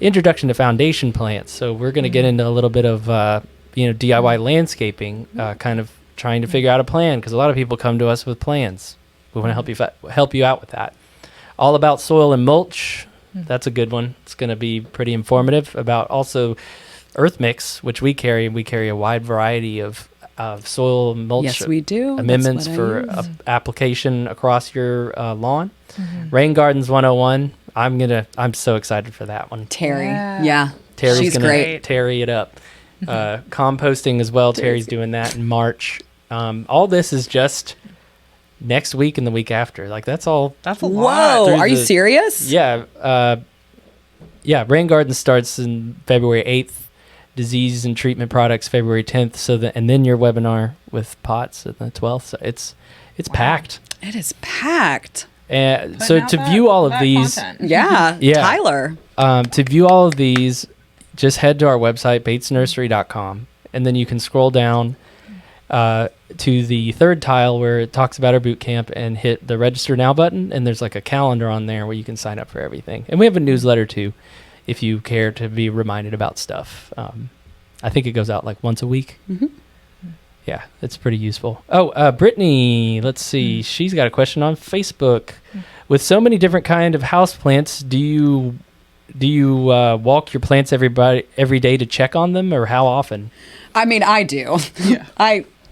Introduction to foundation plants. So we're going to get into a little bit of DIY landscaping, kind of trying to figure out a plan, because a lot of people come to us with plans. We want to help you out with that. All about soil and mulch. That's a good one. It's going to be pretty informative. About also earth mix, which we carry. We carry a wide variety of soil mulch. Yes, we do. Amendments for application across your lawn. Rain Gardens 101. I'm so excited for that one. Terry. Yeah. Terry's She's great. Terry it up. Composting as well. Terry's doing that in March. All this is just next week and the week after. Like that's all. That's a lot. Whoa, are you serious? Yeah. Rain Garden starts in February 8th. Disease and treatment products February 10th. And then your webinar with pots at the 12th. So it's packed. It is packed. So to view all of these, Tyler. To view all of these, just head to our website batesnursery.com, and then you can scroll down to the third tile where it talks about our boot camp and hit the register now button, and there's like a calendar on there where you can sign up for everything. And we have a newsletter too, if you care to be reminded about stuff. I think it goes out like once a week. Yeah, it's pretty useful. Oh, Brittany, let's see. She's got a question on Facebook. With so many different kind of houseplants, do you walk your plants every day to check on them, or how often? I mean, I do. Yeah.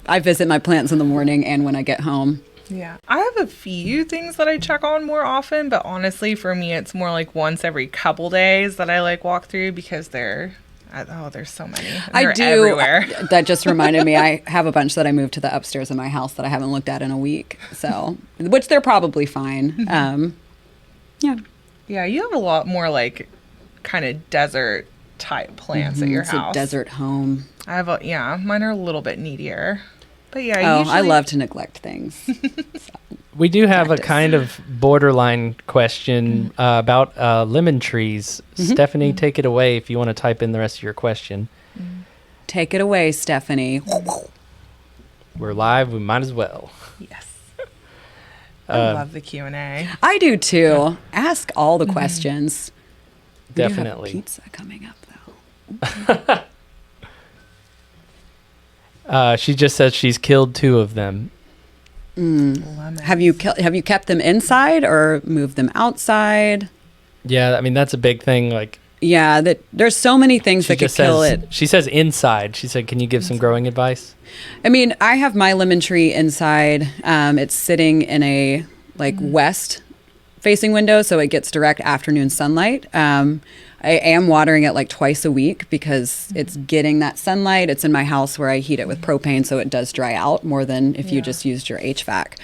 I visit my plants in the morning and when I get home. Yeah. I have a few things that I check on more often, but honestly, for me, it's more like once every couple days that I like walk through because they're Oh, there's so many. I They're do. everywhere. That just reminded me. I have a bunch that I moved to the upstairs in my house that I haven't looked at in a week. So, which they're probably fine. Yeah. Yeah, you have a lot more like kind of desert type plants at your It's house. a desert home. I have mine are a little bit needier. But yeah, Oh, usually, I love to neglect things. We do have Practice. a kind of borderline question about lemon trees. Stephanie, take it away if you want to type in the rest of your question. Take it away, Stephanie. We're live. We might as well. Yes. I love the Q&A. I do too. Ask all the questions. We do have Definitely. pizza coming up though. She just says she's killed 2 of them. Lemon. Have you kept them inside or moved them outside? Yeah, I mean, that's a big thing. Like, Yeah, there's so many things she that could just kill says, it. she says inside. She said, can you give some growing advice? I mean, I have my lemon tree inside. It's sitting in a west facing window, so it gets direct afternoon sunlight. I am watering it like twice a week because it's getting that sunlight. It's in my house where I heat it with propane, so it does dry out more than if you just used your HVAC.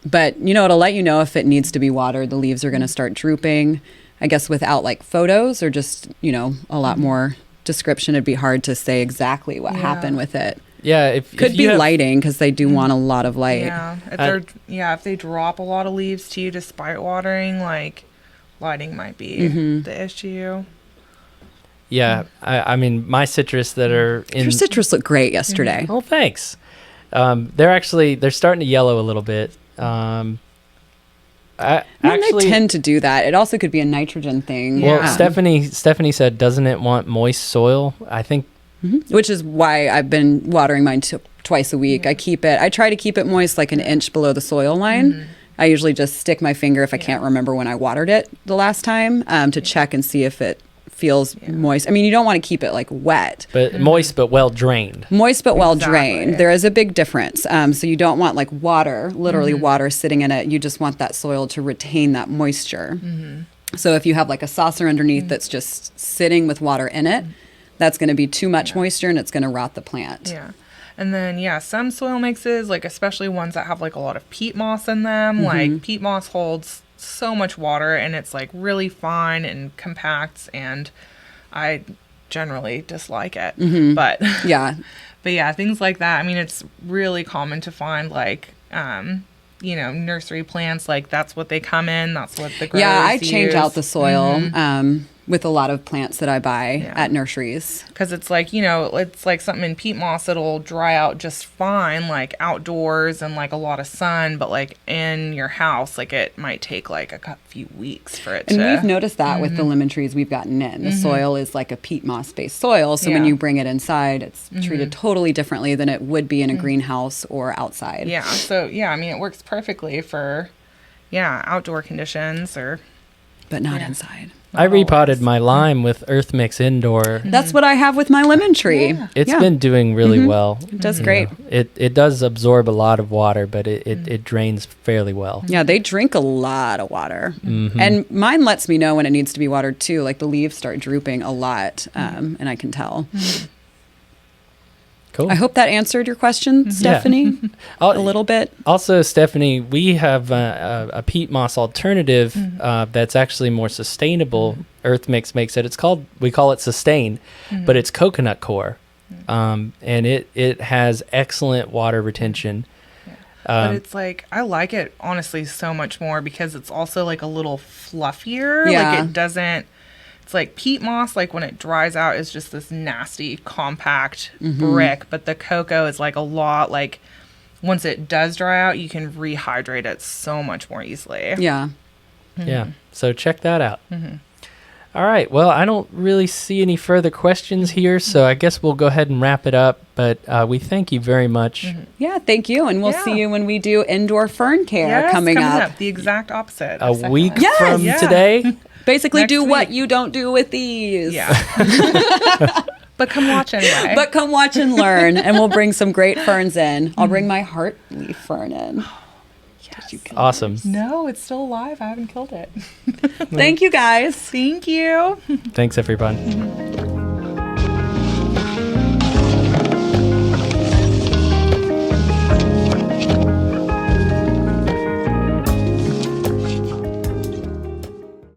But it'll let you know if it needs to be watered. The leaves are going to start drooping. I guess without like photos or just a lot more description, it'd be hard to say exactly what happened with it. Yeah, if Could if be you have- lighting because they do want a lot of light. Yeah, if they drop a lot of leaves to you despite watering, like lighting might be the issue. Yeah, I mean, my citrus that are in. Your citrus looked great yesterday. Oh, thanks. They're starting to yellow a little bit. They tend to do that. It also could be a nitrogen thing. Well, Yeah. Stephanie said, doesn't it want moist soil? I think. Which is why I've been watering mine twice a week. I try to keep it moist like an inch below the soil line. I usually just stick my finger if I can't remember when I watered it the last time to check and see if it feels moist. I mean, you don't want to keep it like wet. But moist, but well drained. Moist but well Exactly. drained. There is a big difference. So you don't want like water, literally water sitting in it. You just want that soil to retain that moisture. So if you have like a saucer underneath that's just sitting with water in it, that's going to be too much moisture and it's going to rot the plant. Yeah. And then, some soil mixes, like especially ones that have like a lot of peat moss in them, like peat moss holds so much water and it's like really fine and compact, and I generally dislike it. But Yeah. but things like that. I mean, it's really common to find like nursery plants, like that's what they come in, that's what the growers Yeah, I change use. out the soil with a lot of plants that I buy at nurseries. Because it's like, it's like something in peat moss, it'll dry out just fine, like outdoors and like a lot of sun, but like in your house, like it might take like a few weeks for it And to. we've noticed that with the lemon trees we've gotten in. The soil is like a peat moss based soil. So when Yeah. you bring it inside, it's treated totally differently than it would be in a greenhouse or outside. Yeah. So, I mean, it works perfectly for, outdoor conditions But not inside. I repotted always. my lime with earth mix indoor. That's what I have with my lemon tree. It's been doing really well. It does You great. know, it does absorb a lot of water, but it drains fairly well. Yeah, they drink a lot of water. And mine lets me know when it needs to be watered too. Like the leaves start drooping a lot, and I can tell. Cool. I hope that answered your question, Stephanie, a little bit. Also, Stephanie, we have a peat moss alternative that's actually more sustainable. Earth Mix makes it. We call it Sustain, but it's coconut core, and it has excellent water retention. but it's like, I like it honestly so much more because it's also like a little fluffier. Yeah. Like it doesn't. It's like peat moss, like when it dries out, is just this nasty, compact brick. But the cocoa is like a lot, like once it does dry out, you can rehydrate it so much more easily. Yeah. Yeah, so check that out. All right, well, I don't really see any further questions here, so I guess we'll go ahead and wrap it up. But we thank you very much. Yeah, thank you. And we'll see you when we do indoor fern care Yes, coming up. The exact opposite. A of week succulents. from Yeah. today. Basically, Next do what week. you don't do with these. Yeah. But come watch anyway. But come watch and learn, and we'll bring some great ferns in. I'll bring my heart leaf fern in. Did you kill Awesome. no, it's still alive. I haven't killed it. it? Thank you, guys. Thank you. Thanks, everyone.